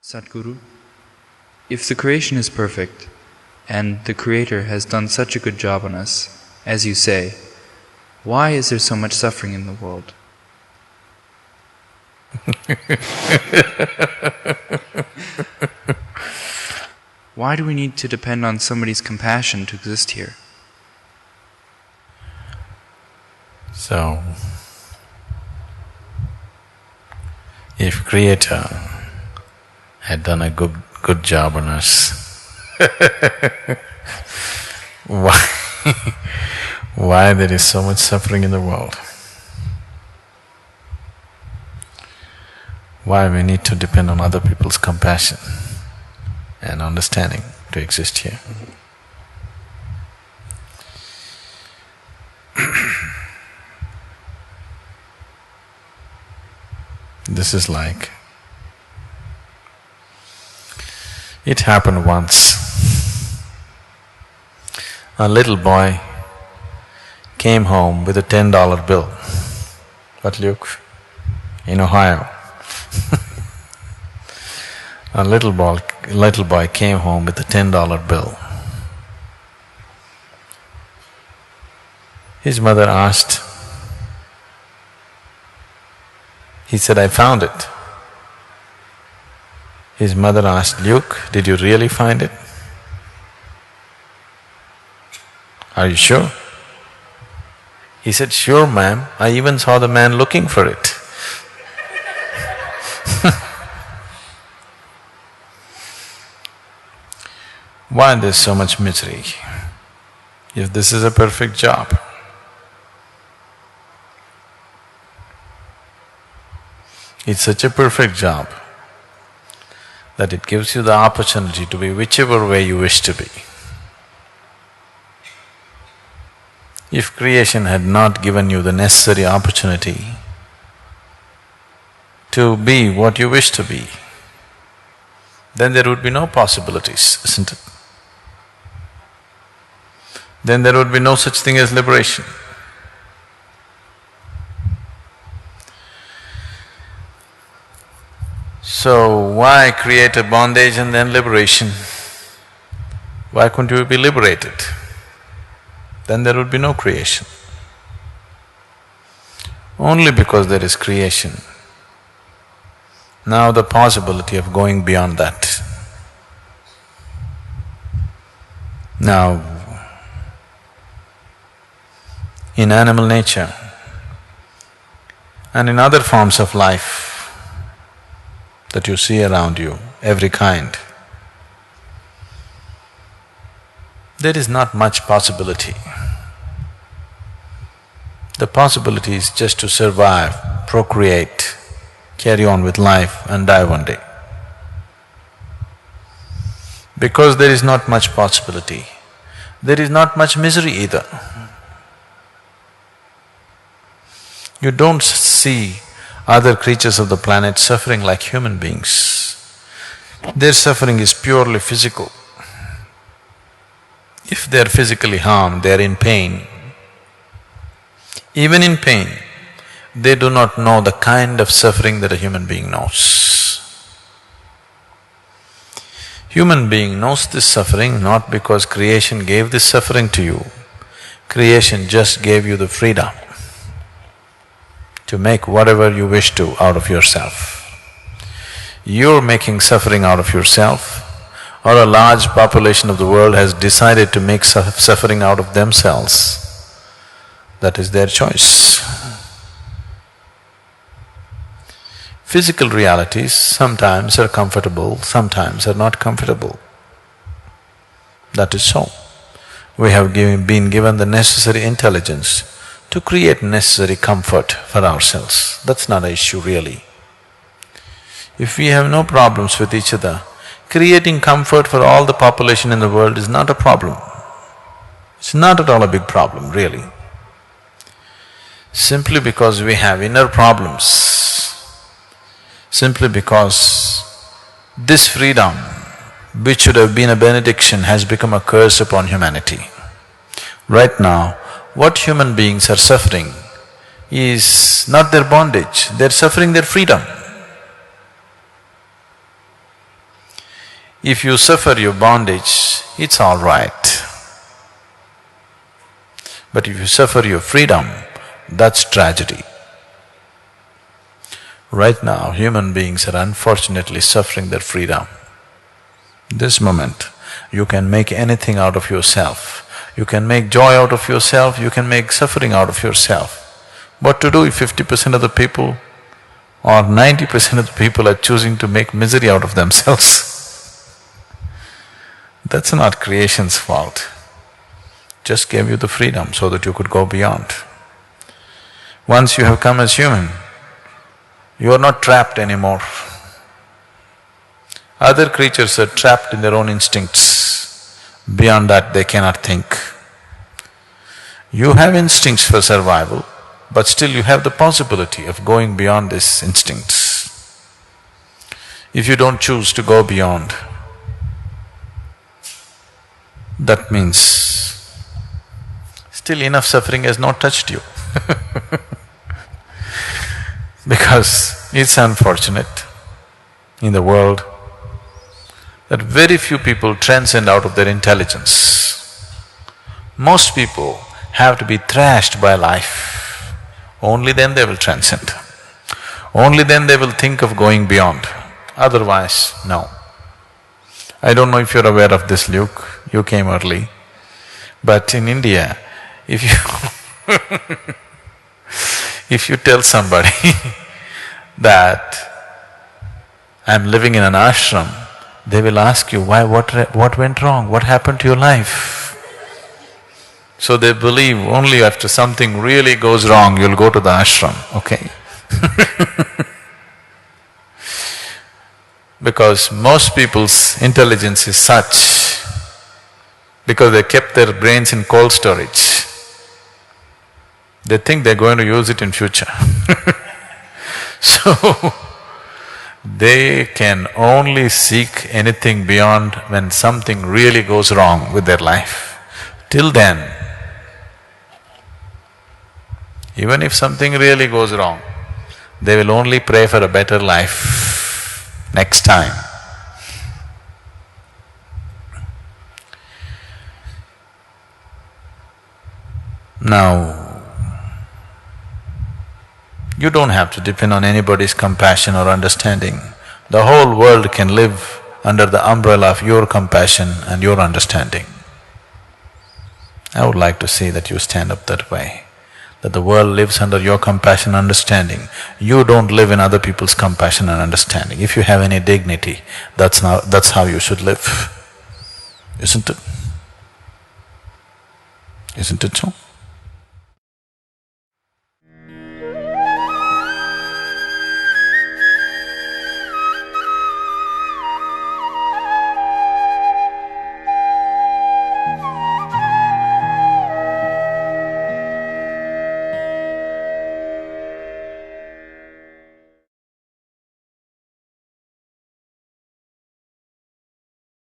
Sadhguru, if the creation is perfect, and the Creator has done such a good job on us, as you say, why is there so much suffering in the world? Why do we need to depend on somebody's compassion to exist here? So, if Creator had done a good job on us, why there is so much suffering in the world? Why we need to depend on other people's compassion and understanding to exist here? This is like, it happened once. A little boy came home with a $10 bill. What, Luke? In Ohio. A little boy came home with a $10 bill. His mother asked, he said, "I found it." His mother asked, "Luke, did you really find it? Are you sure?" He said, "Sure, ma'am, I even saw the man looking for it." Why there's so much misery if this is a perfect job? It's such a perfect job that it gives you the opportunity to be whichever way you wish to be. If creation had not given you the necessary opportunity to be what you wish to be, then there would be no possibilities, isn't it? Then there would be no such thing as liberation. So why create a bondage and then liberation? Why couldn't you be liberated? Then there would be no creation. Only because there is creation, now the possibility of going beyond that. Now, in animal nature and in other forms of life that you see around you, every kind, there is not much possibility. The possibility is just to survive, procreate, carry on with life and die one day. Because there is not much possibility, there is not much misery either. You don't see other creatures of the planet suffering like human beings. Their suffering is purely physical. If they are physically harmed, they are in pain. Even in pain, they do not know the kind of suffering that a human being knows. Human being knows this suffering not because creation gave this suffering to you. Creation just gave you the freedom to make whatever you wish to out of yourself. You're making suffering out of yourself, or a large population of the world has decided to make suffering out of themselves. That is their choice. Physical realities sometimes are comfortable, sometimes are not comfortable. That is so. We have been given the necessary intelligence to create necessary comfort for ourselves. That's not an issue really. If we have no problems with each other, creating comfort for all the population in the world is not a problem. It's not at all a big problem, really. Simply because we have inner problems, simply because this freedom, which should have been a benediction, has become a curse upon humanity. Right now, what human beings are suffering is not their bondage, they're suffering their freedom. If you suffer your bondage, it's all right. But if you suffer your freedom, that's tragedy. Right now, human beings are unfortunately suffering their freedom. This moment, you can make anything out of yourself. You can make joy out of yourself, you can make suffering out of yourself. What to do if 50% of the people or 90% of the people are choosing to make misery out of themselves? That's not creation's fault. Just gave you the freedom so that you could go beyond. Once you have come as human, you are not trapped anymore. Other creatures are trapped in their own instincts. Beyond that, they cannot think. You have instincts for survival, but still you have the possibility of going beyond these instincts. If you don't choose to go beyond, that means still enough suffering has not touched you because it's unfortunate in the world that very few people transcend out of their intelligence. Most people have to be thrashed by life, only then they will transcend. Only then they will think of going beyond, otherwise, no. I don't know if you're aware of this, Luke, you came early, but in India, if you if you tell somebody that I'm living in an ashram, they will ask you, why, what went wrong, what happened to your life? So they believe only after something really goes wrong, you'll go to the ashram, okay? Because most people's intelligence is such, because they kept their brains in cold storage, they think they're going to use it in future. So, they can only seek anything beyond when something really goes wrong with their life. Till then, even if something really goes wrong, they will only pray for a better life next time. Now, you don't have to depend on anybody's compassion or understanding. The whole world can live under the umbrella of your compassion and your understanding. I would like to see that you stand up that way, that the world lives under your compassion and understanding. You don't live in other people's compassion and understanding. If you have any dignity, that's how you should live, isn't it? Isn't it so?